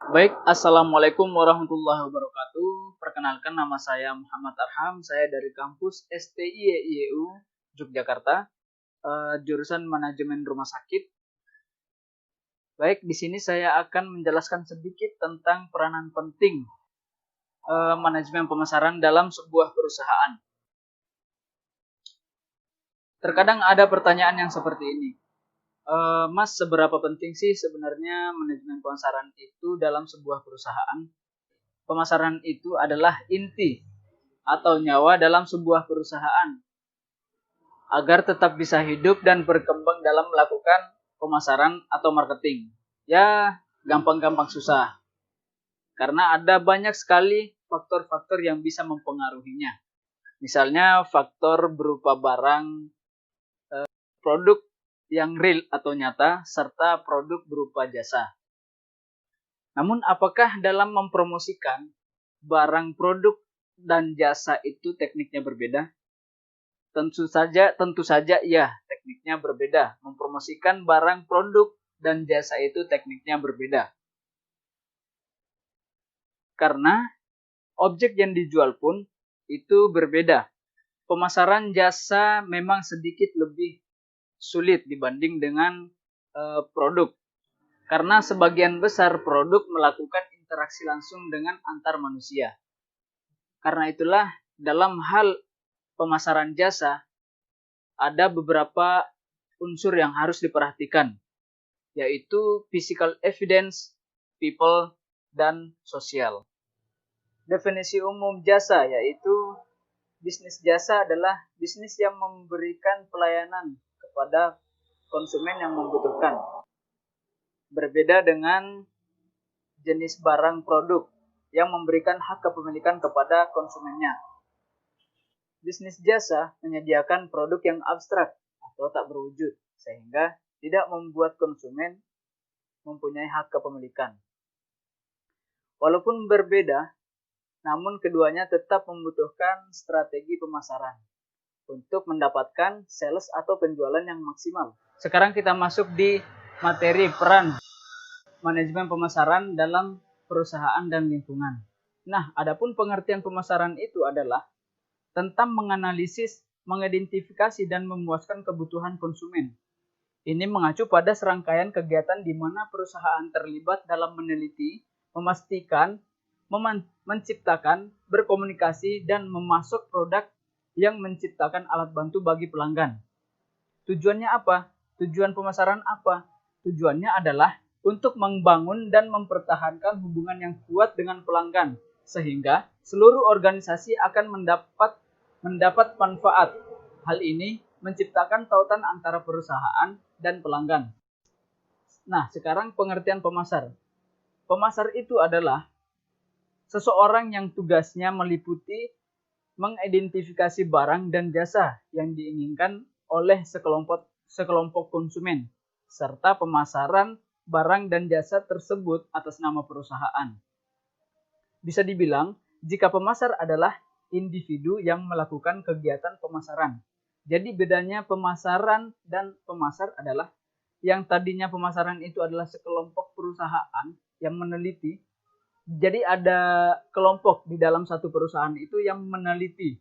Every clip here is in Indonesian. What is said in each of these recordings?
Baik, Assalamualaikum warahmatullahi wabarakatuh. Perkenalkan, nama saya Muhammad Arham. Saya dari kampus STIEIEU Yogyakarta, jurusan Manajemen Rumah Sakit. Baik, di sini saya akan menjelaskan sedikit tentang peranan penting manajemen pemasaran dalam sebuah perusahaan. Terkadang ada pertanyaan yang seperti ini. Mas, seberapa penting sih sebenarnya manajemen pemasaran itu dalam sebuah perusahaan? Pemasaran itu adalah inti atau nyawa dalam sebuah perusahaan agar tetap bisa hidup dan berkembang dalam melakukan pemasaran atau marketing. Ya, gampang-gampang susah. Karena ada banyak sekali faktor-faktor yang bisa mempengaruhinya. Misalnya faktor berupa barang, produk yang real atau nyata, serta produk berupa jasa. Namun apakah dalam mempromosikan barang, produk, dan jasa itu tekniknya berbeda? Tentu saja ya, tekniknya berbeda. Mempromosikan barang, produk, dan jasa itu tekniknya berbeda. Karena objek yang dijual pun itu berbeda. Pemasaran jasa memang sedikit lebih sulit dibanding dengan produk. Karena sebagian besar produk melakukan interaksi langsung dengan antar manusia. Karena itulah dalam hal pemasaran jasa ada beberapa unsur yang harus diperhatikan, yaitu physical evidence, people, dan sosial. Definisi umum jasa yaitu bisnis jasa adalah bisnis yang memberikan pelayanan kepada konsumen yang membutuhkan. Berbeda dengan jenis barang produk yang memberikan hak kepemilikan kepada konsumennya. Bisnis jasa menyediakan produk yang abstrak atau tak berwujud, sehingga tidak membuat konsumen mempunyai hak kepemilikan. Walaupun berbeda, namun keduanya tetap membutuhkan strategi pemasaran untuk mendapatkan sales atau penjualan yang maksimal. Sekarang kita masuk di materi peran manajemen pemasaran dalam perusahaan dan lingkungan. Nah, adapun pengertian pemasaran itu adalah tentang menganalisis, mengidentifikasi, dan memuaskan kebutuhan konsumen. Ini mengacu pada serangkaian kegiatan di mana perusahaan terlibat dalam meneliti, memastikan, menciptakan, berkomunikasi, dan memasok produk yang menciptakan alat bantu bagi pelanggan. Tujuannya apa? Tujuan pemasaran apa? Tujuannya adalah untuk membangun dan mempertahankan hubungan yang kuat dengan pelanggan, sehingga seluruh organisasi akan mendapat manfaat. Hal ini menciptakan tautan antara perusahaan dan pelanggan. Nah, sekarang pengertian pemasar. Pemasar itu adalah seseorang yang tugasnya meliputi mengidentifikasi barang dan jasa yang diinginkan oleh sekelompok konsumen, serta pemasaran barang dan jasa tersebut atas nama perusahaan. Bisa dibilang, jika pemasar adalah individu yang melakukan kegiatan pemasaran. Jadi bedanya pemasaran dan pemasar adalah yang tadinya pemasaran itu adalah sekelompok perusahaan yang meneliti. Jadi ada kelompok di dalam satu perusahaan itu yang meneliti,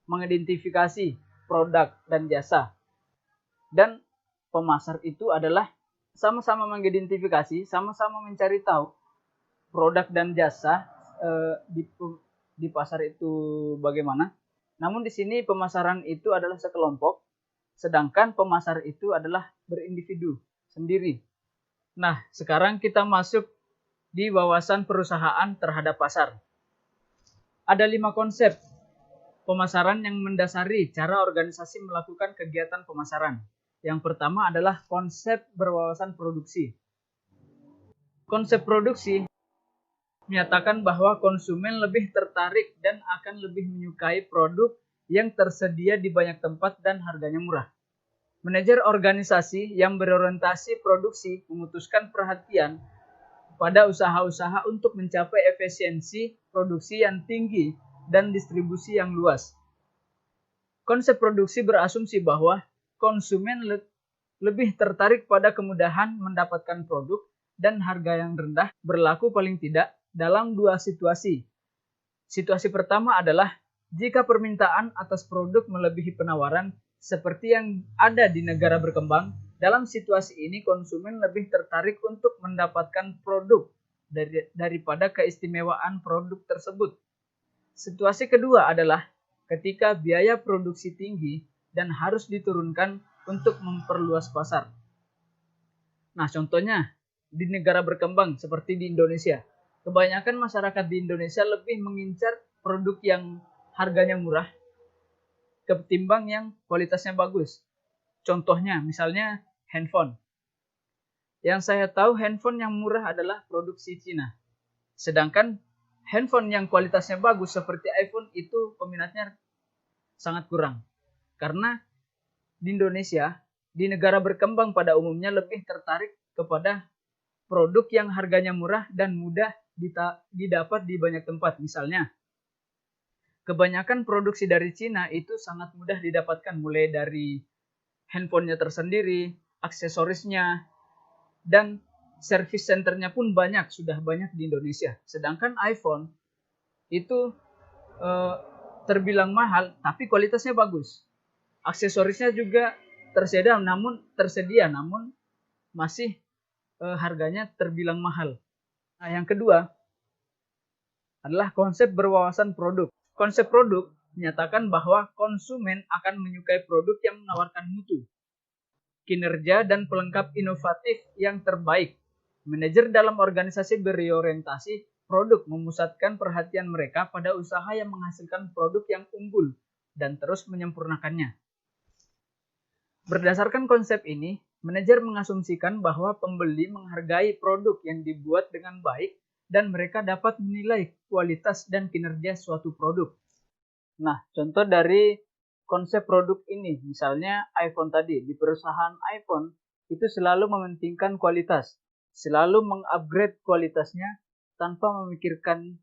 mengidentifikasi produk dan jasa. Dan pemasar itu adalah sama-sama mengidentifikasi, sama-sama mencari tahu produk dan jasa di pasar itu bagaimana. Namun di sini pemasaran itu adalah sekelompok, sedangkan pemasar itu adalah berindividu sendiri. Nah, sekarang kita masuk di wawasan perusahaan terhadap pasar. Ada 5 konsep pemasaran yang mendasari cara organisasi melakukan kegiatan pemasaran. Yang pertama adalah konsep berwawasan produksi. Konsep produksi menyatakan bahwa konsumen lebih tertarik dan akan lebih menyukai produk yang tersedia di banyak tempat dan harganya murah. Manajer organisasi yang berorientasi produksi memutuskan perhatian pada usaha-usaha untuk mencapai efisiensi produksi yang tinggi dan distribusi yang luas. Konsep produksi berasumsi bahwa konsumen lebih tertarik pada kemudahan mendapatkan produk dan harga yang rendah berlaku paling tidak dalam dua situasi. Situasi pertama adalah jika permintaan atas produk melebihi penawaran seperti yang ada di negara berkembang. Dalam situasi ini konsumen lebih tertarik untuk mendapatkan produk daripada keistimewaan produk tersebut. Situasi kedua adalah ketika biaya produksi tinggi dan harus diturunkan untuk memperluas pasar. Nah, contohnya di negara berkembang seperti di Indonesia. Kebanyakan masyarakat di Indonesia lebih mengincar produk yang harganya murah ketimbang yang kualitasnya bagus. Contohnya, misalnya handphone. Yang saya tahu handphone yang murah adalah produksi Cina. Sedangkan handphone yang kualitasnya bagus seperti iPhone itu peminatnya sangat kurang. Karena di Indonesia, di negara berkembang pada umumnya lebih tertarik kepada produk yang harganya murah dan mudah didapat di banyak tempat. Misalnya, kebanyakan produksi dari Cina itu sangat mudah didapatkan, mulai dari handphonenya tersendiri, aksesorisnya, dan service centernya pun sudah banyak di Indonesia. Sedangkan iPhone itu terbilang mahal, tapi kualitasnya bagus. Aksesorisnya juga tersedia, namun masih harganya terbilang mahal. Nah, yang kedua adalah konsep berwawasan produk. Konsep produk menyatakan bahwa konsumen akan menyukai produk yang menawarkan mutu, kinerja, dan pelengkap inovatif yang terbaik. Manajer dalam organisasi berorientasi produk memusatkan perhatian mereka pada usaha yang menghasilkan produk yang unggul dan terus menyempurnakannya. Berdasarkan konsep ini, manajer mengasumsikan bahwa pembeli menghargai produk yang dibuat dengan baik dan mereka dapat menilai kualitas dan kinerja suatu produk. Nah, contoh dari konsep produk ini, misalnya iPhone tadi. Di perusahaan iPhone itu selalu mementingkan kualitas, selalu mengupgrade kualitasnya tanpa memikirkan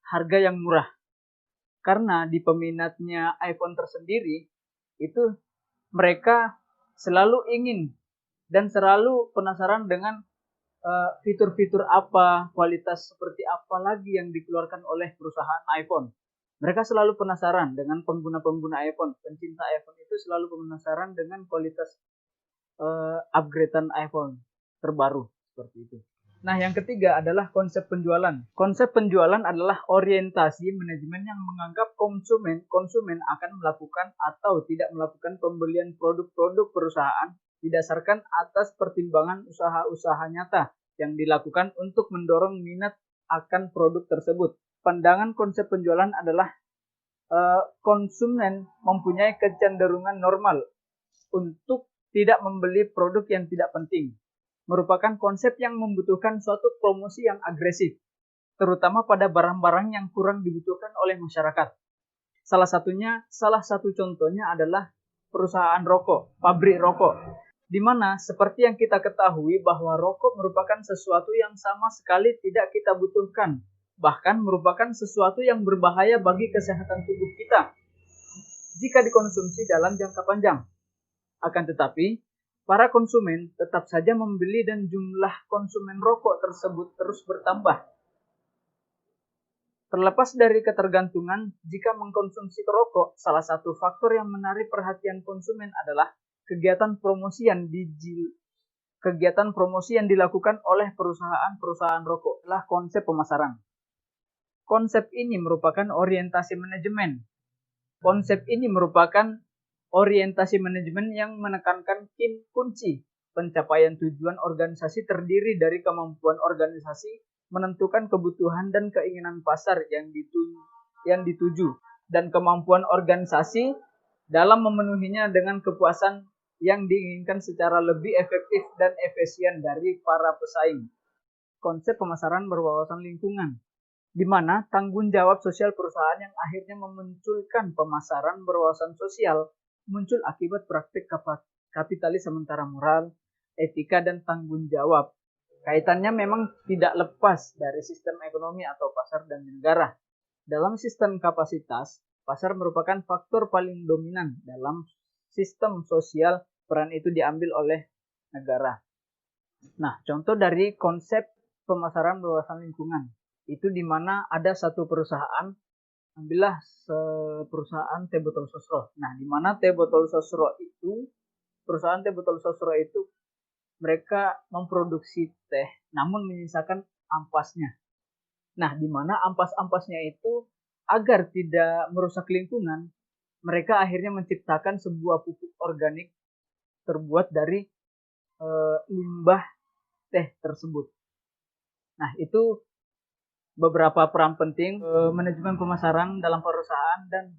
harga yang murah. Karena di peminatnya iPhone tersendiri, itu mereka selalu ingin dan selalu penasaran dengan fitur-fitur apa, kualitas seperti apa lagi yang dikeluarkan oleh perusahaan iPhone. Mereka selalu penasaran dengan pengguna-pengguna iPhone. Pencinta iPhone itu selalu penasaran dengan kualitas upgradean iPhone terbaru seperti itu. Nah, yang ketiga adalah konsep penjualan. Konsep penjualan adalah orientasi manajemen yang menganggap konsumen akan melakukan atau tidak melakukan pembelian produk-produk perusahaan didasarkan atas pertimbangan usaha-usaha nyata yang dilakukan untuk mendorong minat akan produk tersebut. Pandangan konsep penjualan adalah konsumen mempunyai kecenderungan normal untuk tidak membeli produk yang tidak penting. Merupakan konsep yang membutuhkan suatu promosi yang agresif, terutama pada barang-barang yang kurang dibutuhkan oleh masyarakat. Salah satu contohnya adalah perusahaan rokok, pabrik rokok, di mana seperti yang kita ketahui bahwa rokok merupakan sesuatu yang sama sekali tidak kita butuhkan, bahkan merupakan sesuatu yang berbahaya bagi kesehatan tubuh kita jika dikonsumsi dalam jangka panjang. Akan tetapi, para konsumen tetap saja membeli dan jumlah konsumen rokok tersebut terus bertambah. Terlepas dari ketergantungan, jika mengkonsumsi rokok, salah satu faktor yang menarik perhatian konsumen adalah kegiatan promosi yang dilakukan oleh perusahaan-perusahaan rokok adalah konsep pemasaran. Konsep ini merupakan orientasi manajemen. Konsep ini merupakan orientasi manajemen yang menekankan kunci pencapaian tujuan organisasi terdiri dari kemampuan organisasi menentukan kebutuhan dan keinginan pasar yang dituju dan kemampuan organisasi dalam memenuhinya dengan kepuasan yang diinginkan secara lebih efektif dan efisien dari para pesaing. Konsep pemasaran berwawasan lingkungan, di mana tanggung jawab sosial perusahaan yang akhirnya memunculkan pemasaran berwawasan sosial muncul akibat praktik kapitalis sementara moral, etika, dan tanggung jawab. Kaitannya memang tidak lepas dari sistem ekonomi atau pasar dan negara. Dalam sistem kapasitas, pasar merupakan faktor paling dominan dalam sistem sosial, peran itu diambil oleh negara. Nah, contoh dari konsep pemasaran berwawasan lingkungan itu di mana ada satu perusahaan, ambillah perusahaan teh botol sosro. Nah, di mana teh botol sosro itu, perusahaan teh botol sosro itu mereka memproduksi teh namun menyisakan ampasnya. Nah, di mana ampas-ampasnya itu agar tidak merusak lingkungan, mereka akhirnya menciptakan sebuah pupuk organik terbuat dari limbah teh tersebut. Nah, itu beberapa peran penting manajemen pemasaran dalam perusahaan dan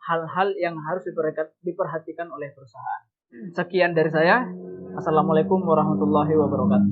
hal-hal yang harus diperhatikan oleh perusahaan. Sekian dari saya. Assalamualaikum warahmatullahi wabarakatuh.